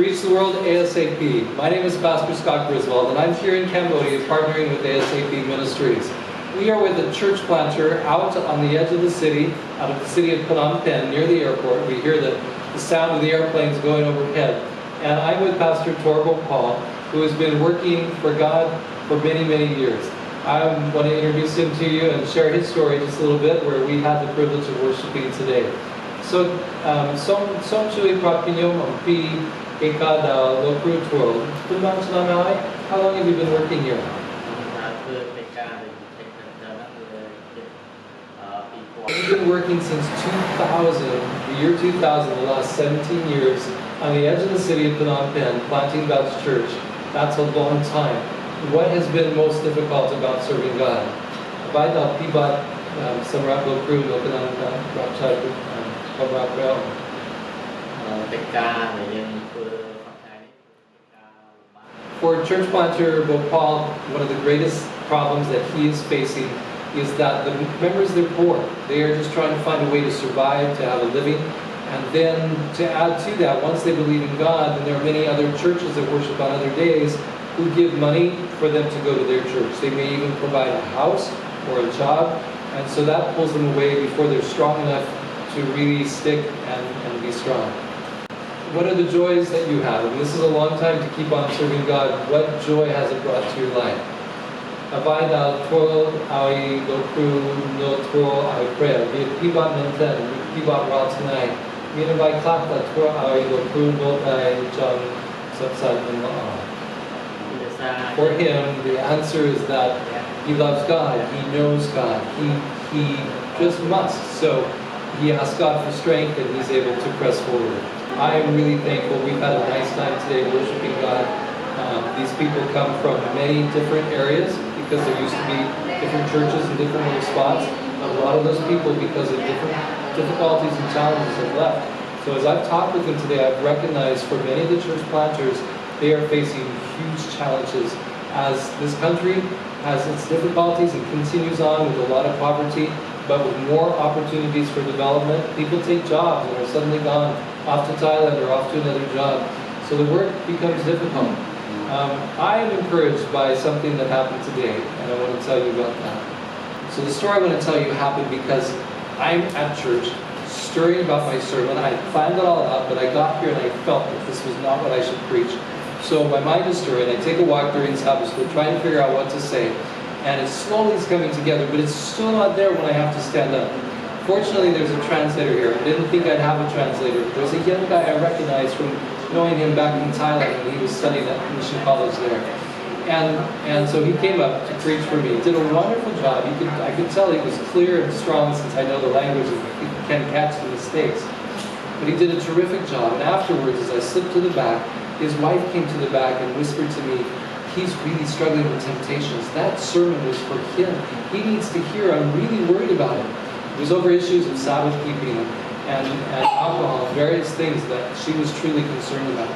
Reach the World ASAP. My name is Pastor Scott Griswold, and I'm here in Cambodia partnering with ASAP Ministries. We are with a church planter out on the edge of the city, out of the city of Phnom Penh, near the airport. We hear the sound of the airplanes going overhead. And I'm with Pastor Torbo Paul, who has been working for God for many, many years. I want to introduce him to you and share his story just a little bit, where we had the privilege of worshiping today. So, som chui prapinyo ampi ekada lokru twirl. How long have you been working here? We've been working since 2000, the year 2000, the last 17 years, on the edge of the city of Phnom Penh, planting God's church. That's a long time. What has been most difficult about serving God? For church planter Bhopal, one of the greatest problems that he is facing is that the members, they're poor. They are just trying to find a way to survive, to have a living. And then to add to that, once they believe in God, then there are many other churches that worship on other days who give money for them to go to their church. They may even provide a house or a job. And so that pulls them away before they're strong enough to really stick and be strong. What are the joys that you have? And this is a long time to keep on serving God. What joy has it brought to your life? Avaida twirl awi dokru no twirl awi prayer. Pibat menten, pibat ral tonight. Minabai klakta twirl awi dokru no tai jung satsat in For him, the answer is that he loves God, he knows God, he just must. So he asks God for strength and he's able to press forward. I am really thankful. We've had a nice time today worshiping God. These people come from many different areas because there used to be different churches and different little spots. A lot of those people, because of different difficulties and challenges, have left. So as I've talked with them today, I've recognized for many of the church planters, they are facing huge challenges as this country has its difficulties and continues on with a lot of poverty, but with more opportunities for development. People take jobs and are suddenly gone off to Thailand or off to another job. So the work becomes difficult. I am encouraged by something that happened today, and I want to tell you about that. So the story I want to tell you happened because I'm at church, stirring about my sermon. I planned it all out, but I got here and I felt that this was not what I should preach. So my mind is stirring. I take a walk during Sabbath school, trying to figure out what to say. And it slowly is coming together, but it's still not there when I have to stand up. Fortunately, there's a translator here. I didn't think I'd have a translator. There's a young guy I recognized from knowing him back in Thailand when he was studying at Mission College there. And so he came up to preach for me. He did a wonderful job. I could tell he was clear and strong, since I know the language and he can catch the mistakes. But he did a terrific job. And afterwards, as I slipped to the back, his wife came to the back and whispered to me, he's really struggling with temptations. That sermon was for him. He needs to hear. I'm really worried about him. It was over issues of Sabbath keeping and alcohol and various things that she was truly concerned about.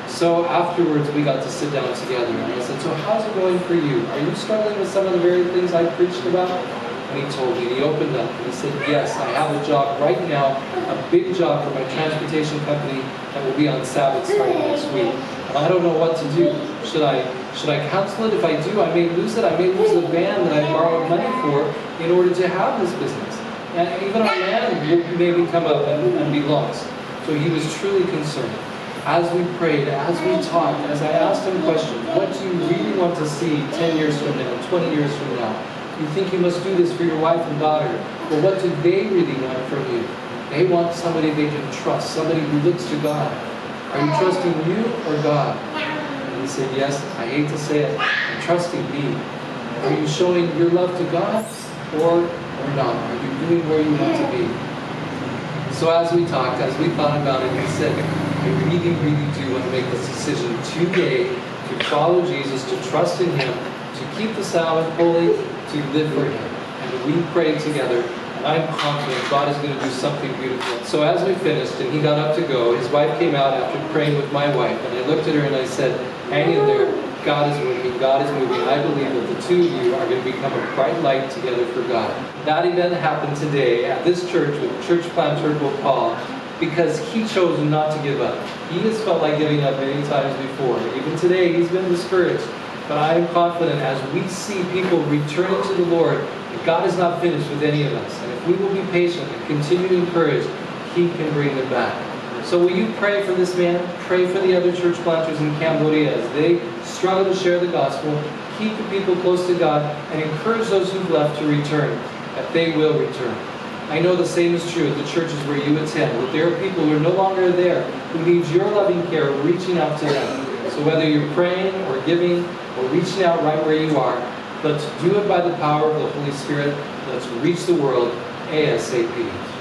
So afterwards, we got to sit down together. And I said, so how's it going for you? Are you struggling with some of the very things I preached about? And he told me, and he opened up, and he said, yes, I have a job right now, a big job for my transportation company that will be on Sabbath starting next week. And I don't know what to do. Should I cancel it? If I do, I may lose it. I may lose the van that I borrowed money for in order to have this business. And even our land will maybe come up and be lost. So he was truly concerned. As we prayed, as we talked, as I asked him questions, what do you really want to see 10 years from now, 20 years from now? You think you must do this for your wife and daughter. Well, what do they really want from you? They want somebody they can trust, somebody who looks to God. Are you trusting you or God? And he said, yes, I hate to say it, I'm trusting me. Are you showing your love to God or not? Are you doing where you want to be? So as we talked, as we thought about it, he said, I really, really do want to make this decision today to follow Jesus, to trust in him, to keep the Sabbath holy, to live for him. And we prayed together, and I'm confident God is going to do something beautiful. So as we finished and he got up to go, his wife came out after praying with my wife, and I looked at her and I said, hang in there, God is working, God is moving. I believe that the two of you are going to become a bright light together for God. That event happened today at this church with church planter Paul. because he chose not to give up. He has felt like giving up many times before. Even today, he's been discouraged. But I am confident as we see people returning to the Lord, that God is not finished with any of us. And if we will be patient and continue to encourage, he can bring them back. So will you pray for this man? Pray for the other church planters in Cambodia as they struggle to share the gospel. Keep the people close to God and encourage those who've left to return, that they will return. I know the same is true at the churches where you attend, that there are people who are no longer there, who need your loving care, reaching out to them. So whether you're praying or giving or reaching out right where you are, let's do it by the power of the Holy Spirit. Let's reach the world ASAP.